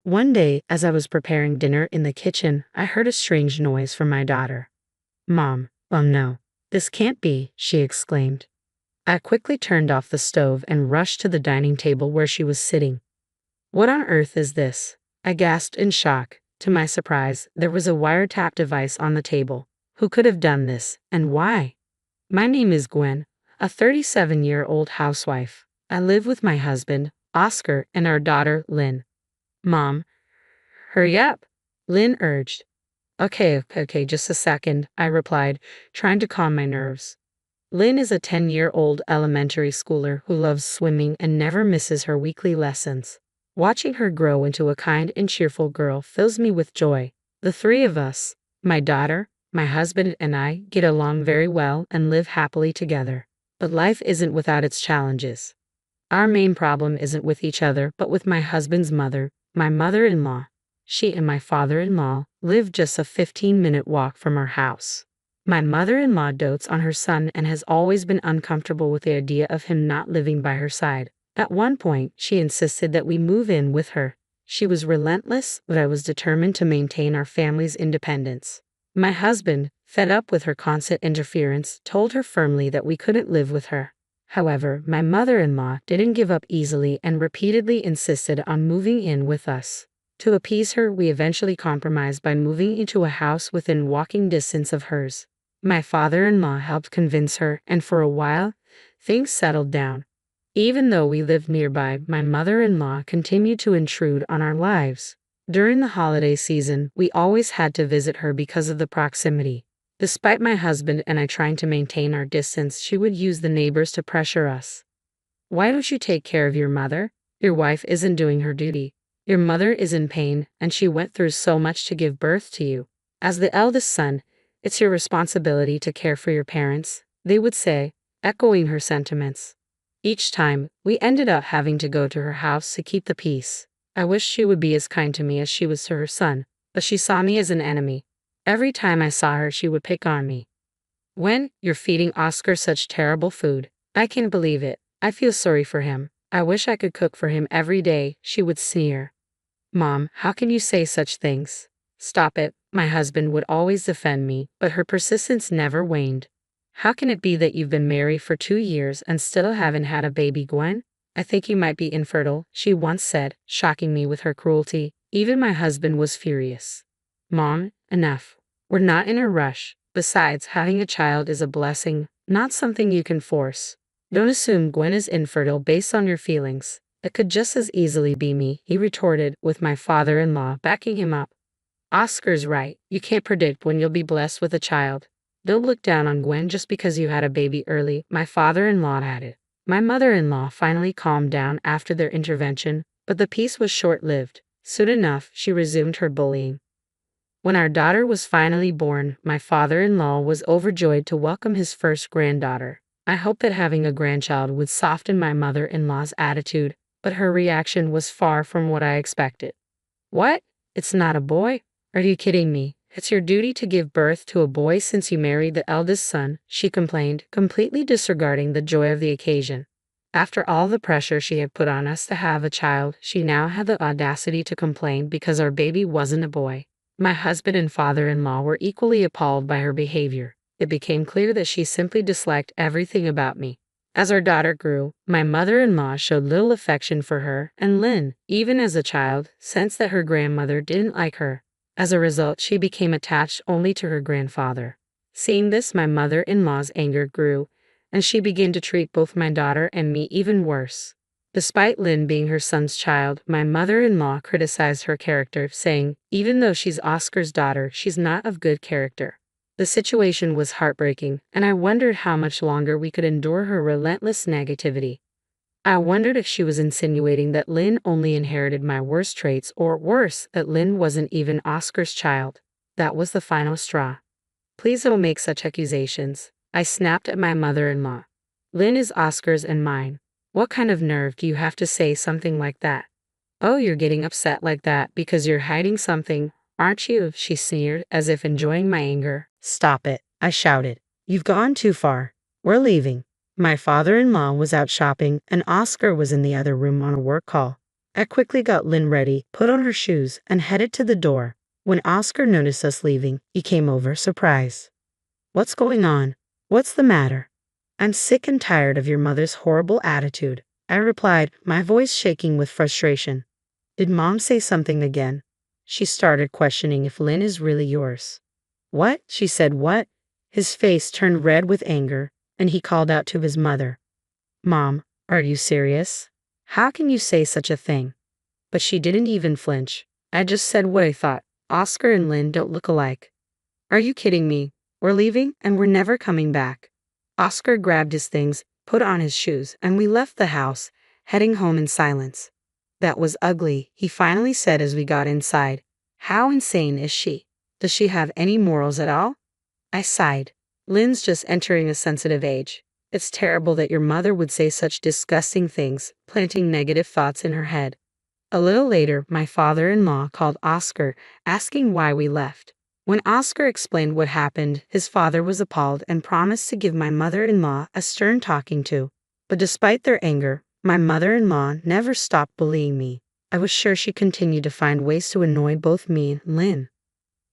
One day, as I was preparing dinner in the kitchen, I heard a strange noise from my daughter. Mom, oh no, this can't be, she exclaimed. I quickly turned off the stove and rushed to the dining table where she was sitting. What on earth is this? I gasped in shock. To my surprise, there was a wiretap device on the table. Who could have done this, and why? My name is Gwen, a 37-year-old housewife. I live with my husband, Oscar, and our daughter, Lynn. Mom, hurry up, Lynn urged. Okay, just a second, I replied, trying to calm my nerves. Lynn is a 10-year-old elementary schooler who loves swimming and never misses her weekly lessons. Watching her grow into a kind and cheerful girl fills me with joy. The three of us, my daughter, my husband, and I, get along very well and live happily together. But life isn't without its challenges. Our main problem isn't with each other, but with my husband's mother, my mother-in-law. She and my father-in-law live just a 15-minute walk from our house. My mother-in-law dotes on her son and has always been uncomfortable with the idea of him not living by her side. At one point, she insisted that we move in with her. She was relentless, but I was determined to maintain our family's independence. My husband, fed up with her constant interference, told her firmly that we couldn't live with her. However, my mother-in-law didn't give up easily and repeatedly insisted on moving in with us. To appease her, we eventually compromised by moving into a house within walking distance of hers. My father-in-law helped convince her, and for a while, things settled down. Even though we lived nearby, my mother-in-law continued to intrude on our lives. During the holiday season, we always had to visit her because of the proximity. Despite my husband and I trying to maintain our distance, she would use the neighbors to pressure us. Why don't you take care of your mother? Your wife isn't doing her duty. Your mother is in pain, and she went through so much to give birth to you. As the eldest son, it's your responsibility to care for your parents, they would say, echoing her sentiments. Each time, we ended up having to go to her house to keep the peace. I wish she would be as kind to me as she was to her son, but she saw me as an enemy. Every time I saw her, she would pick on me. When you're feeding Oscar such terrible food, I can't believe it. I feel sorry for him. I wish I could cook for him every day, she would sneer. Mom, how can you say such things? Stop it. My husband would always defend me, but her persistence never waned. How can it be that you've been married for 2 years and still haven't had a baby, Gwen? I think you might be infertile, she once said, shocking me with her cruelty. Even my husband was furious. Mom, enough. We're not in a rush. Besides, having a child is a blessing, not something you can force. Don't assume Gwen is infertile based on your feelings. It could just as easily be me, he retorted, with my father-in-law backing him up. Oscar's right. You can't predict when you'll be blessed with a child. Don't look down on Gwen just because you had a baby early, my father-in-law added. My mother-in-law finally calmed down after their intervention, but the peace was short-lived. Soon enough, she resumed her bullying. When our daughter was finally born, my father-in-law was overjoyed to welcome his first granddaughter. I hoped that having a grandchild would soften my mother-in-law's attitude, but her reaction was far from what I expected. What? It's not a boy? Are you kidding me? It's your duty to give birth to a boy since you married the eldest son, she complained, completely disregarding the joy of the occasion. After all the pressure she had put on us to have a child, she now had the audacity to complain because our baby wasn't a boy. My husband and father-in-law were equally appalled by her behavior. It became clear that she simply disliked everything about me. As our daughter grew, my mother-in-law showed little affection for her, and Lynn, even as a child, sensed that her grandmother didn't like her. As a result, she became attached only to her grandfather. Seeing this, my mother-in-law's anger grew, and she began to treat both my daughter and me even worse. Despite Lynn being her son's child, my mother-in-law criticized her character, saying, even though she's Oscar's daughter, she's not of good character. The situation was heartbreaking, and I wondered how much longer we could endure her relentless negativity. I wondered if she was insinuating that Lynn only inherited my worst traits, or worse, that Lynn wasn't even Oscar's child. That was the final straw. Please don't make such accusations. I snapped at my mother-in-law. Lynn is Oscar's and mine. What kind of nerve do you have to say something like that? Oh, you're getting upset like that because you're hiding something, aren't you? She sneered, as if enjoying my anger. Stop it, I shouted. You've gone too far. We're leaving. My father-in-law was out shopping, and Oscar was in the other room on a work call. I quickly got Lynn ready, put on her shoes, and headed to the door. When Oscar noticed us leaving, he came over, surprised. What's going on? What's the matter? I'm sick and tired of your mother's horrible attitude, I replied, my voice shaking with frustration. Did Mom say something again? She started questioning if Lynn is really yours. What? She said what? His face turned red with anger, and he called out to his mother. Mom, are you serious? How can you say such a thing? But she didn't even flinch. I just said what I thought. Oscar and Lynn don't look alike. Are you kidding me? We're leaving and we're never coming back. Oscar grabbed his things, put on his shoes, and we left the house, heading home in silence. That was ugly, he finally said as we got inside. How insane is she? Does she have any morals at all? I sighed. Lynn's just entering a sensitive age. It's terrible that your mother would say such disgusting things, planting negative thoughts in her head. A little later, my father-in-law called Oscar, asking why we left. When Oscar explained what happened, his father was appalled and promised to give my mother-in-law a stern talking to. But despite their anger, my mother-in-law never stopped bullying me. I was sure she continued to find ways to annoy both me and Lynn.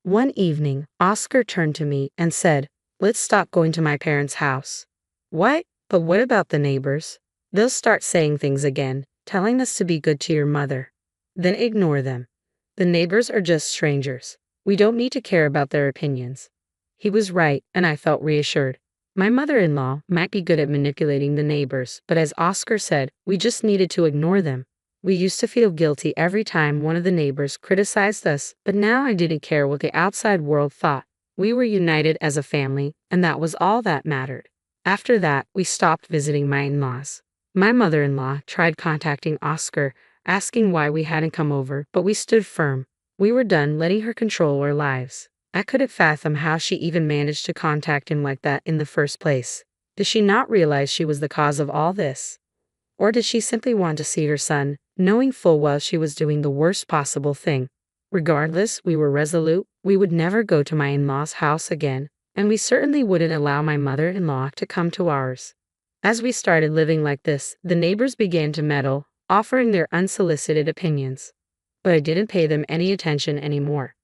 One evening, Oscar turned to me and said, let's stop going to my parents' house. What? But what about the neighbors? They'll start saying things again, telling us to be good to your mother. Then ignore them. The neighbors are just strangers. We don't need to care about their opinions. He was right, and I felt reassured. My mother-in-law might be good at manipulating the neighbors, but as Oscar said, we just needed to ignore them. We used to feel guilty every time one of the neighbors criticized us, but now I didn't care what the outside world thought. We were united as a family, and that was all that mattered. After that, we stopped visiting my in-laws. My mother-in-law tried contacting Oscar, asking why we hadn't come over, but we stood firm. We were done letting her control our lives. I couldn't fathom how she even managed to contact him like that in the first place. Did she not realize she was the cause of all this? Or did she simply want to see her son, knowing full well she was doing the worst possible thing? Regardless, we were resolute. We would never go to my in-laws' house again, and we certainly wouldn't allow my mother-in-law to come to ours. As we started living like this, the neighbors began to meddle, offering their unsolicited opinions. But I didn't pay them any attention anymore.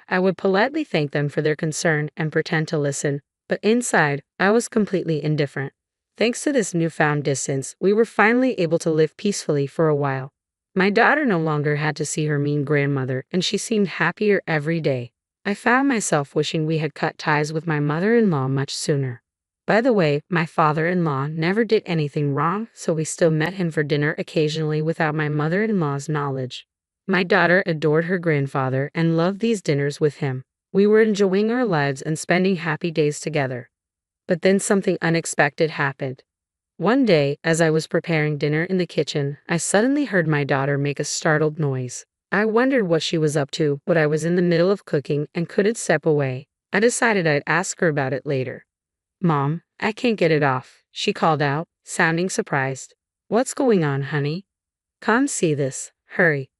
I would politely thank them for their concern and pretend to listen, but inside, I was completely indifferent. Thanks to this newfound distance, we were finally able to live peacefully for a while. My daughter no longer had to see her mean grandmother, and she seemed happier every day. I found myself wishing we had cut ties with my mother-in-law much sooner. By the way, my father-in-law never did anything wrong, so we still met him for dinner occasionally without my mother-in-law's knowledge. My daughter adored her grandfather and loved these dinners with him. We were enjoying our lives and spending happy days together. But then something unexpected happened. One day, as I was preparing dinner in the kitchen, I suddenly heard my daughter make a startled noise. I wondered what she was up to, but I was in the middle of cooking and couldn't step away. I decided I'd ask her about it later. Mom, I can't get it off, she called out, sounding surprised. What's going on, honey? Come see this, hurry.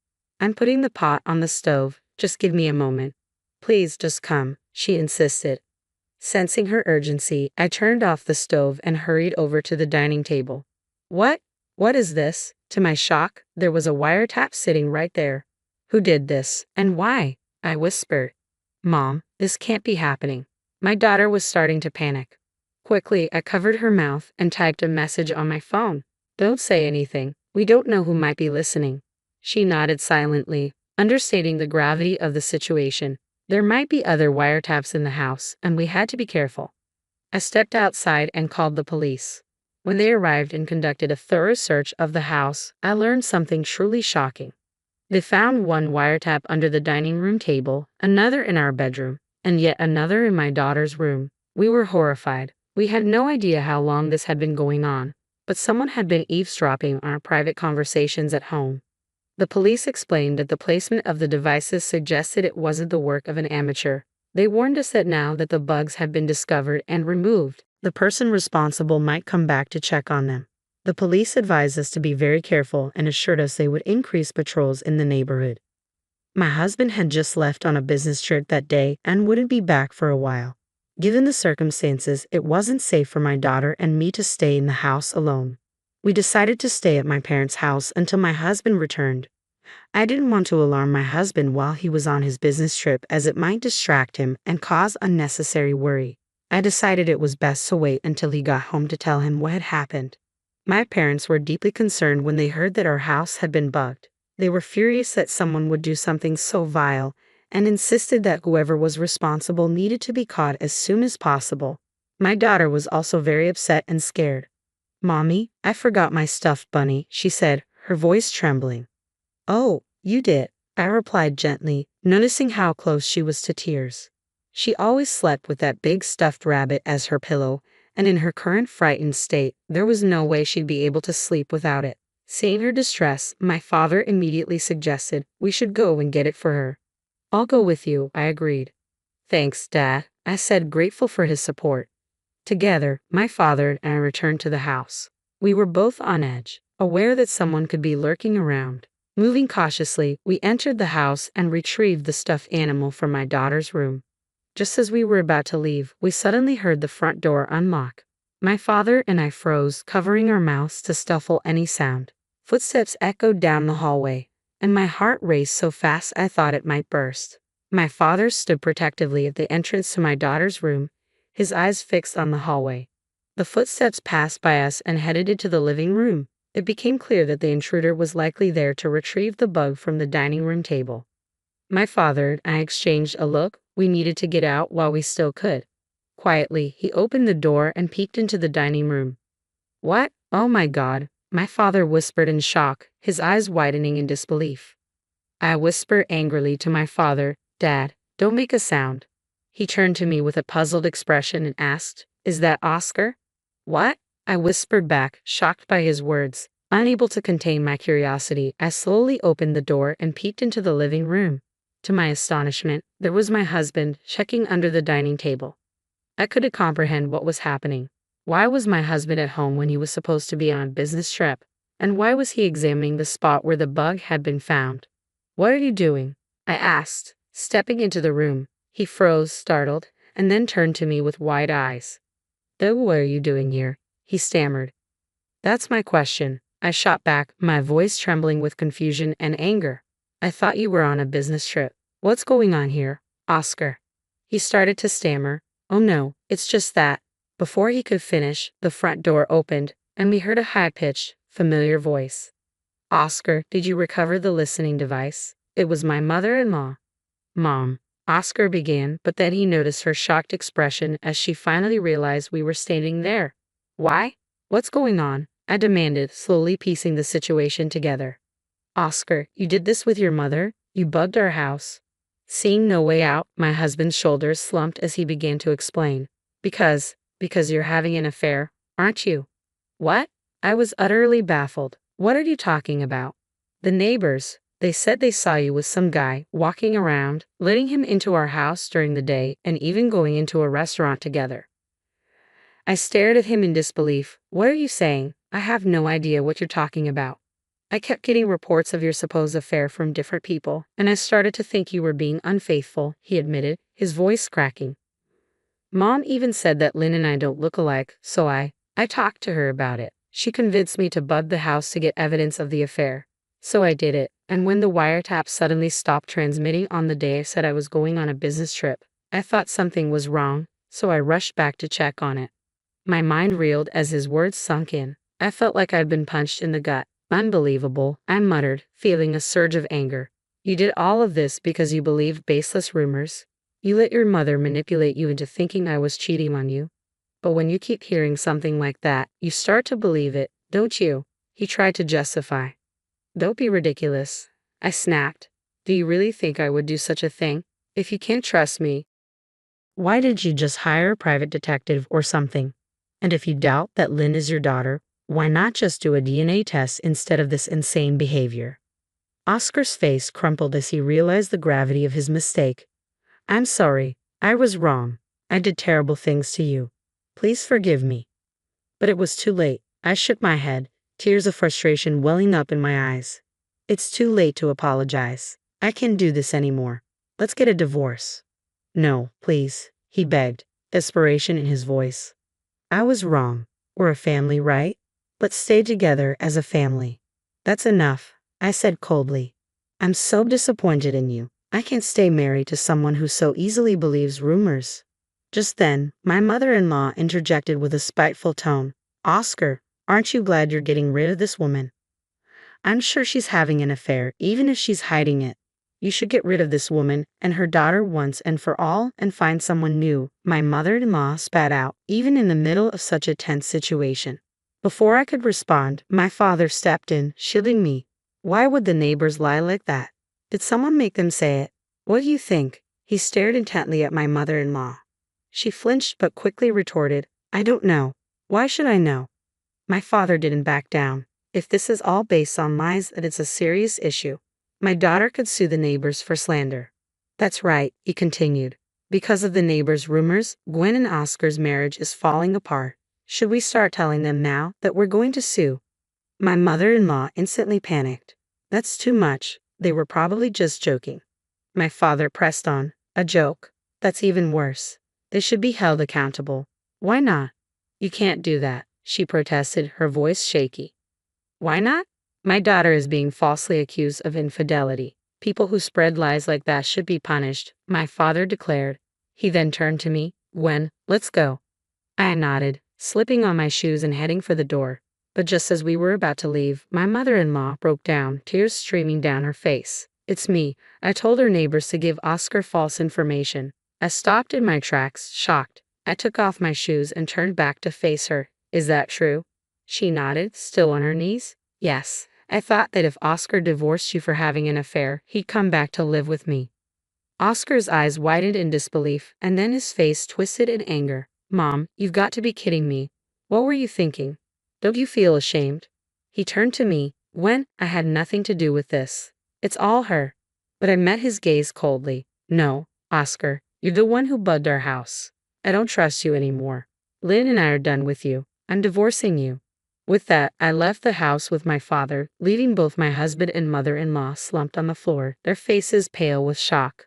I'm putting the pot on the stove, just give me a moment. Please just come, she insisted. Sensing her urgency, I turned off the stove and hurried over to the dining table. What? What is this? To my shock, there was a wiretap sitting right there. Who did this, and why? I whispered. Mom, this can't be happening. My daughter was starting to panic. Quickly, I covered her mouth and typed a message on my phone. Don't say anything. We don't know who might be listening. She nodded silently, understating the gravity of the situation. There might be other wiretaps in the house, and we had to be careful. I stepped outside and called the police. When they arrived and conducted a thorough search of the house, I learned something truly shocking. They found one wiretap under the dining room table, another in our bedroom, and yet another in my daughter's room. We were horrified. We had no idea how long this had been going on, but someone had been eavesdropping on our private conversations at home. The police explained that the placement of the devices suggested it wasn't the work of an amateur. They warned us that now that the bugs had been discovered and removed, the person responsible might come back to check on them. The police advised us to be very careful and assured us they would increase patrols in the neighborhood. My husband had just left on a business trip that day and wouldn't be back for a while. Given the circumstances, it wasn't safe for my daughter and me to stay in the house alone. We decided to stay at my parents' house until my husband returned. I didn't want to alarm my husband while he was on his business trip, as it might distract him and cause unnecessary worry. I decided it was best to wait until he got home to tell him what had happened. My parents were deeply concerned when they heard that our house had been bugged. They were furious that someone would do something so vile and insisted that whoever was responsible needed to be caught as soon as possible. My daughter was also very upset and scared. "Mommy, I forgot my stuffed bunny," she said, her voice trembling. "Oh, you did," I replied gently, noticing how close she was to tears. She always slept with that big stuffed rabbit as her pillow, and in her current frightened state, there was no way she'd be able to sleep without it. Seeing her distress, my father immediately suggested we should go and get it for her. "I'll go with you," I agreed. "Thanks, Dad," I said, grateful for his support. Together, my father and I returned to the house. We were both on edge, aware that someone could be lurking around. Moving cautiously, we entered the house and retrieved the stuffed animal from my daughter's room. Just as we were about to leave, we suddenly heard the front door unlock. My father and I froze, covering our mouths to stifle any sound. Footsteps echoed down the hallway, and my heart raced so fast I thought it might burst. My father stood protectively at the entrance to my daughter's room, his eyes fixed on the hallway. The footsteps passed by us and headed into the living room. It became clear that the intruder was likely there to retrieve the bug from the dining room table. My father and I exchanged a look. We needed to get out while we still could. Quietly, he opened the door and peeked into the dining room. "What? Oh my God," my father whispered in shock, his eyes widening in disbelief. I whispered angrily to my father, "Dad, don't make a sound." He turned to me with a puzzled expression and asked, "Is that Oscar?" "What?" I whispered back, shocked by his words. Unable to contain my curiosity, I slowly opened the door and peeked into the living room. To my astonishment, there was my husband checking under the dining table. I couldn't comprehend what was happening. Why was my husband at home when he was supposed to be on a business trip? And why was he examining the spot where the bug had been found? "What are you doing?" I asked, stepping into the room. He froze, startled, and then turned to me with wide eyes. "What are you doing here?" he stammered. "That's my question," I shot back, my voice trembling with confusion and anger. "I thought you were on a business trip. What's going on here, Oscar?" He started to stammer. "Oh no, it's just that." Before he could finish, the front door opened, and we heard a high-pitched, familiar voice. "Oscar, did you recover the listening device?" It was my mother-in-law. "Mom," Oscar began, but then he noticed her shocked expression as she finally realized we were standing there. "Why? What's going on?" I demanded, slowly piecing the situation together. "Oscar, you did this with your mother? You bugged our house?" Seeing no way out, my husband's shoulders slumped as he began to explain. Because you're having an affair, aren't you?" "What?" I was utterly baffled. "What are you talking about?" "The neighbors. They said they saw you with some guy walking around, letting him into our house during the day, and even going into a restaurant together." I stared at him in disbelief. "What are you saying? I have no idea what you're talking about." "I kept getting reports of your supposed affair from different people, and I started to think you were being unfaithful," he admitted, his voice cracking. "Mom even said that Lynn and I don't look alike, so I talked to her about it. She convinced me to bug the house to get evidence of the affair. So I did it, and when the wiretap suddenly stopped transmitting on the day I said I was going on a business trip, I thought something was wrong, so I rushed back to check on it." My mind reeled as his words sunk in. I felt like I'd been punched in the gut. "Unbelievable," I muttered, feeling a surge of anger. "You did all of this because you believed baseless rumors? You let your mother manipulate you into thinking I was cheating on you? But when you keep hearing something like that, you start to believe it, don't you?" He tried to justify. "Don't be ridiculous," I snapped. "Do you really think I would do such a thing? If you can't trust me, why did you just hire a private detective or something? And if you doubt that Lynn is your daughter, why not just do a DNA test instead of this insane behavior?" Oscar's face crumpled as he realized the gravity of his mistake. "I'm sorry. I was wrong. I did terrible things to you. Please forgive me." But it was too late. I shook my head, tears of frustration welling up in my eyes. "It's too late to apologize. I can't do this anymore. Let's get a divorce." "No, please," he begged, desperation in his voice. "I was wrong. We're a family, right? Let's stay together as a family." "That's enough," I said coldly. I'm so disappointed in you. I can't stay married to someone who so easily believes rumors. Just then, my mother-in-law interjected with a spiteful tone. Oscar, aren't you glad you're getting rid of this woman? I'm sure she's having an affair, even if she's hiding it. You should get rid of this woman and her daughter once and for all and find someone new, my mother-in-law spat out, even in the middle of such a tense situation. Before I could respond, my father stepped in, shielding me. Why would the neighbors lie like that? Did someone make them say it? What do you think? He stared intently at my mother-in-law. She flinched but quickly retorted, I don't know. Why should I know? My father didn't back down. If this is all based on lies, then it's a serious issue. My daughter could sue the neighbors for slander. That's right, he continued. Because of the neighbors' rumors, Gwen and Oscar's marriage is falling apart. Should we start telling them now that we're going to sue? My mother-in-law instantly panicked. That's too much. They were probably just joking. My father pressed on. A joke? That's even worse. They should be held accountable. Why not? You can't do that, she protested, her voice shaky. Why not? My daughter is being falsely accused of infidelity. People who spread lies like that should be punished, my father declared. He then turned to me. Gwen, let's go. I nodded, slipping on my shoes and heading for the door. But just as we were about to leave, my mother-in-law broke down, tears streaming down her face. It's me. I told her neighbors to give Oscar false information. I stopped in my tracks, shocked. I took off my shoes and turned back to face her. Is that true? She nodded, still on her knees. Yes. I thought that if Oscar divorced you for having an affair, he'd come back to live with me. Oscar's eyes widened in disbelief, and then his face twisted in anger. Mom, you've got to be kidding me. What were you thinking? Don't you feel ashamed? He turned to me. When I had nothing to do with this. It's all her. But I met his gaze coldly. No, Oscar, you're the one who bugged our house. I don't trust you anymore. Lynn and I are done with you. I'm divorcing you. With that, I left the house with my father, leaving both my husband and mother-in-law slumped on the floor, their faces pale with shock.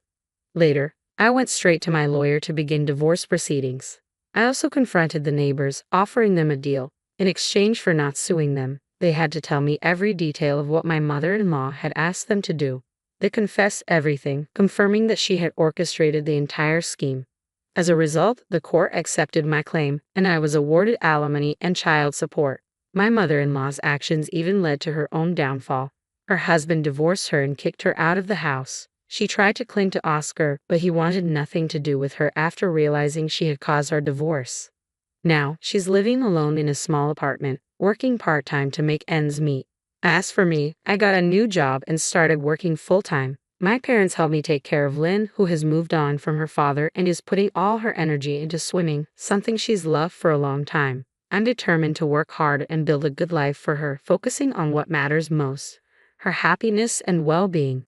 Later, I went straight to my lawyer to begin divorce proceedings. I also confronted the neighbors, offering them a deal. In exchange for not suing them, they had to tell me every detail of what my mother-in-law had asked them to do. They confessed everything, confirming that she had orchestrated the entire scheme. As a result, the court accepted my claim, and I was awarded alimony and child support. My mother-in-law's actions even led to her own downfall. Her husband divorced her and kicked her out of the house. She tried to cling to Oscar, but he wanted nothing to do with her after realizing she had caused our divorce. Now, she's living alone in a small apartment, working part-time to make ends meet. As for me, I got a new job and started working full-time. My parents helped me take care of Lynn, who has moved on from her father and is putting all her energy into swimming, something she's loved for a long time. I'm determined to work hard and build a good life for her, focusing on what matters most, her happiness and well-being.